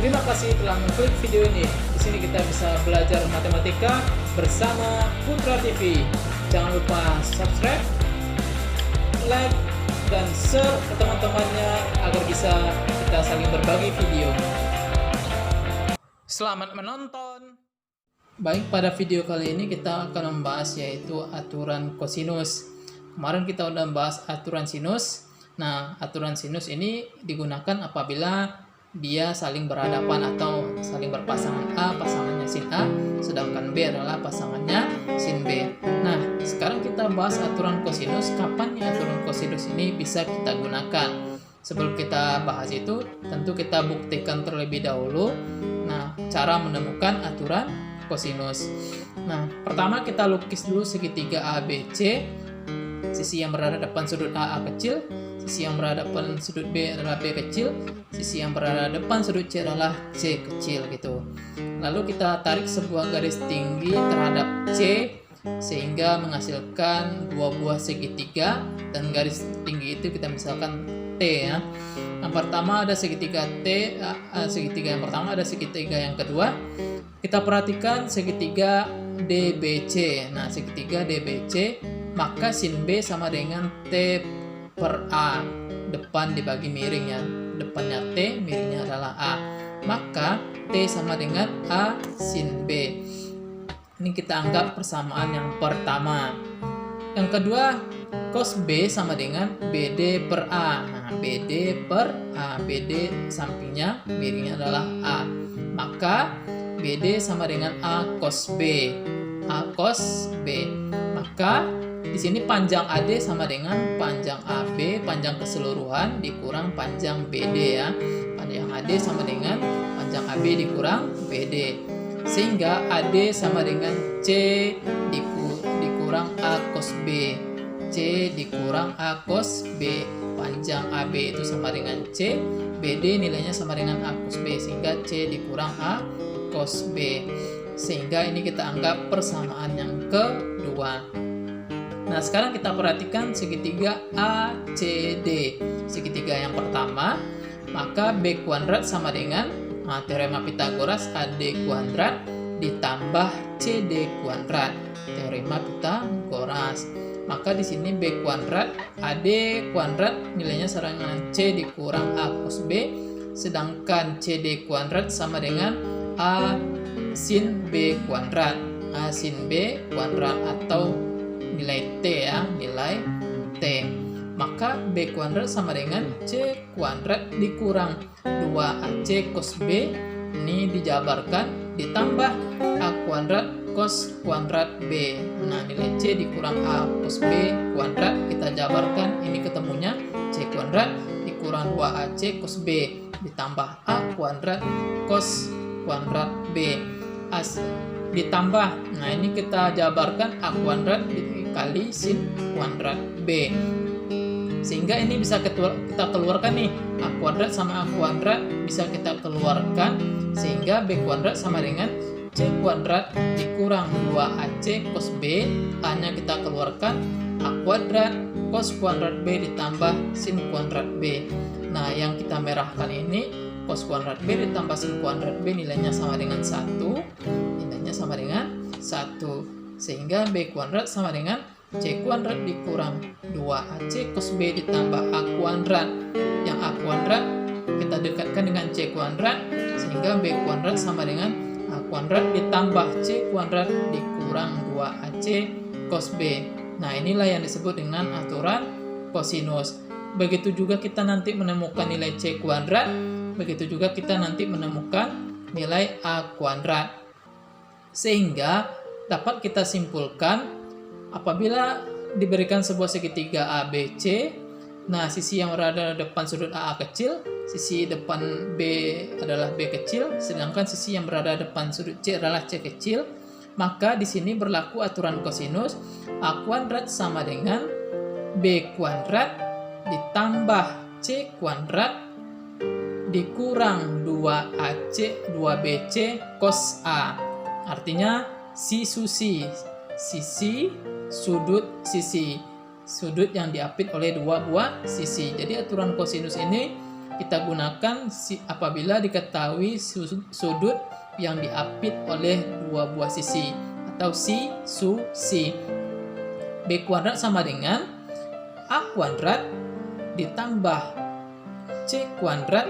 Terima kasih telah mengklik video ini. Di sini kita bisa belajar matematika bersama Putra TV. Jangan lupa subscribe, like, dan share ke teman-temannya agar bisa kita saling berbagi video. Selamat menonton. Baik, pada video kali ini kita akan membahas yaitu aturan kosinus. Kemarin kita udah membahas aturan sinus. Nah, aturan sinus ini digunakan apabila dia saling berhadapan atau saling berpasangan. A pasangannya sin A, sedangkan B adalah pasangannya sin B. Nah, sekarang kita bahas aturan kosinus. Kapan ya aturan kosinus ini bisa kita gunakan? Sebelum kita bahas itu, tentu kita buktikan terlebih dahulu. Nah, cara menemukan aturan kosinus. Nah, pertama kita lukis dulu segitiga ABC. Sisi yang berada depan sudut A kecil, sisi yang berada depan sudut B adalah B kecil, sisi yang berada depan sudut C adalah C kecil gitu. Lalu kita tarik sebuah garis tinggi terhadap C sehingga menghasilkan dua buah segitiga, dan garis tinggi itu kita misalkan T ya. Yang pertama ada segitiga T, segitiga yang pertama ada segitiga yang kedua. Kita perhatikan segitiga DBC. Nah, segitiga DBC, maka sin B sama dengan T per A. Depan dibagi miring ya. Depannya T, miringnya adalah A. Maka T sama dengan A sin B. Ini kita anggap persamaan yang pertama. Yang kedua, cos B sama dengan BD per A. Nah, BD per A. BD sampingnya, miringnya adalah A. Maka BD sama dengan A cos B. A cos B. Maka di sini panjang AD sama dengan panjang AB, panjang keseluruhan dikurang panjang BD ya. Panjang AD sama dengan panjang AB dikurang BD. Sehingga AD sama dengan C dikurang A cos B. C dikurang A cos B. Panjang AB itu sama dengan C. BD nilainya sama dengan A cos B. Sehingga C dikurang A cos B. Sehingga ini kita anggap persamaan yang kedua. Nah, sekarang kita perhatikan segitiga ACD. Segitiga yang pertama, maka B kuadrat sama dengan teorema Pitagoras AD kuadrat ditambah CD kuadrat. Teorema Pitagoras. Maka di sini B kuadrat AD kuadrat nilainya sama dengan C dikurang A cos B, sedangkan CD kuadrat sama dengan A sin B kuadrat. A sin B kuadrat atau nilai T ya, nilai T. Maka B kuadrat sama dengan C kuadrat dikurang 2AC cos B, ini dijabarkan, ditambah A kuadrat cos kuadrat B. Nah, nilai C dikurang A cos B kuadrat kita jabarkan, ini ketemunya C kuadrat dikurang 2AC cos B ditambah A kuadrat cos kuadrat B. Ditambah, nah ini kita jabarkan A kuadrat dikali sin kuadrat B, sehingga ini bisa kita keluarkan nih, A kuadrat sama A kuadrat bisa kita keluarkan, sehingga B kuadrat sama dengan C kuadrat dikurang 2AC cos B. A nya kita keluarkan, A kuadrat cos kuadrat B ditambah sin kuadrat B. Nah, yang kita merahkan ini cos kuadrat B ditambah sin kuadrat B nilainya sama dengan 1. Nilainya sama dengan 1. Sehingga B kuadrat sama dengan C kuadrat dikurang 2AC cos B ditambah A kuadrat. Yang A kuadrat kita dekatkan dengan C kuadrat, sehingga B kuadrat sama dengan A kuadrat ditambah C kuadrat dikurang 2AC cos B. Nah, inilah yang disebut dengan aturan kosinus. Begitu juga kita nanti menemukan nilai C kuadrat, begitu juga kita nanti menemukan nilai A kuadrat. Sehingga dapat kita simpulkan apabila diberikan sebuah segitiga ABC, nah sisi yang berada depan sudut A kecil, sisi depan B adalah B kecil, sedangkan sisi yang berada depan sudut C adalah C kecil, maka di sini berlaku aturan kosinus. A kuadrat sama dengan B kuadrat ditambah C kuadrat dikurang 2AC 2BC cos A. Artinya sisi sudut sudut yang diapit oleh dua buah sisi. Jadi aturan kosinus ini kita gunakan apabila diketahui sudut yang diapit oleh dua buah sisi atau si, su, si. B kuadrat sama dengan A kuadrat ditambah C kuadrat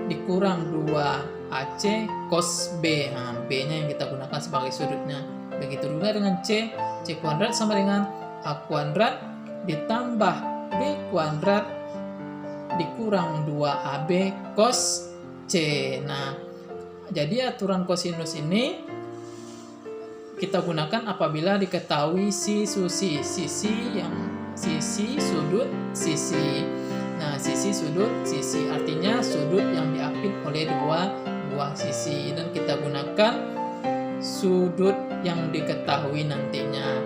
dikurang 2AC cos B. Nah, B-nya yang kita gunakan sebagai sudutnya. Begitu juga dengan C. C kuadrat sama dengan A kuadrat ditambah B kuadrat dikurang 2AB cos C. Nah, jadi aturan kosinus ini kita gunakan apabila diketahui sisi sudut sisi. Nah, sisi sudut sisi artinya sudut yang diapit oleh dua buah sisi, dan kita gunakan sudut yang diketahui nantinya.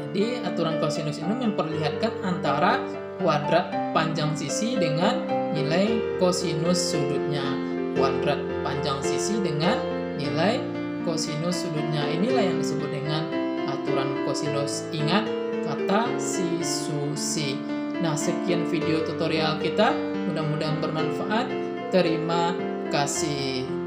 Jadi aturan kosinus ini memperlihatkan antara kuadrat panjang sisi dengan nilai kosinus sudutnya. Kuadrat panjang sisi dengan nilai kosinus sudutnya. Inilah yang disebut dengan aturan kosinus. Ingat kata si, su, si. Nah, sekian video tutorial kita. Mudah-mudahan bermanfaat. Terima kasih.